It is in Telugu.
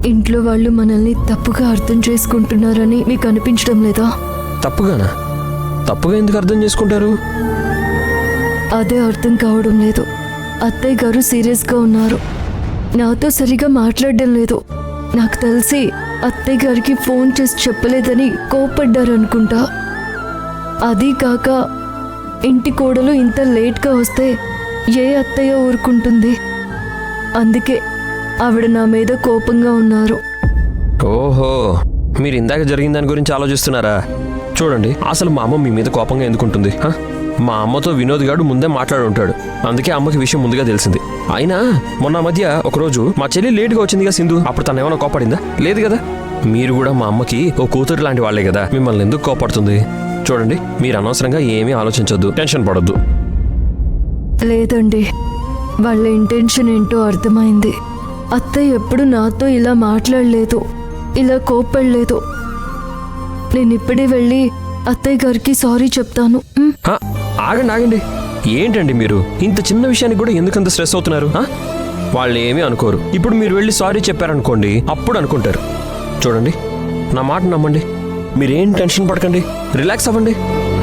ఇంట్లో వాళ్ళు మనల్ని తప్పుగా అర్థం చేసుకుంటున్నారని మీకు అనిపించడం లేదా? తప్పుగానా? తప్పుగా ఎందుకు అర్థం చేసుకుంటారు? అదే అర్థం కావడం లేదు. అత్తయ్య గారు సీరియస్గా ఉన్నారు. నాతో సరిగా మాట్లాడడం లేదు. నాకు తెలిసి అత్తయ్య గారికి ఫోన్ చేసి చెప్పలేదని కోపడ్డారనుకుంటా. అది కాక ఇంటి కోడలు ఇంత లేట్గా వస్తే ఏ అత్తయ్య ఊరుకుంటుంది? అందుకే ఆవిడ నా మీద కోపంగా ఉన్నారు. ఓహో, మీరు ఇందాక జరిగిన దాని గురించి ఆలోచిస్తున్నారా? చూడండి, అసలు మా అమ్మ మీ మీద కోపంగా ఎందుకుంటుంది? మా అమ్మతో వినోద్ గారు ముందే మాట్లాడుంటాడు. అందుకే అమ్మకి విషయం ముందుగా తెలిసింది. అయినా మొన్న మధ్య ఒకరోజు మా చెల్లి లేట్గా వచ్చిందిగా సింధు, అప్పుడు తను ఏమైనా కోపడిందా? లేదు కదా. మీరు కూడా మా అమ్మకి ఓ కూతురు లాంటి వాళ్లే కదా, మిమ్మల్ని ఎందుకు కోపడుతుంది? చూడండి, మీరు అనవసరంగా ఏమీ ఆలోచించొద్దు, టెన్షన్ పడొద్దు. లేదండి, వాళ్ళ ఇంటెన్షన్ ఏంటో అర్థమైంది. అత్తయ్య ఎప్పుడు నాతో ఇలా మాట్లాడలేదు, ఇలా కోపడలేదు. నేను ఇప్పుడే వెళ్ళి అత్తయ్య గారికి సారీ చెప్తాను. ఆగండి, ఏంటండి మీరు ఇంత చిన్న విషయానికి కూడా ఎందుకంత స్ట్రెస్ అవుతున్నారు? వాళ్ళు ఏమీ అనుకోరు. ఇప్పుడు మీరు వెళ్ళి సారీ చెప్పారనుకోండి, అప్పుడు అనుకుంటారు. చూడండి, నా మాట నమ్మండి, మీరేం టెన్షన్ పడకండి, రిలాక్స్ అవ్వండి.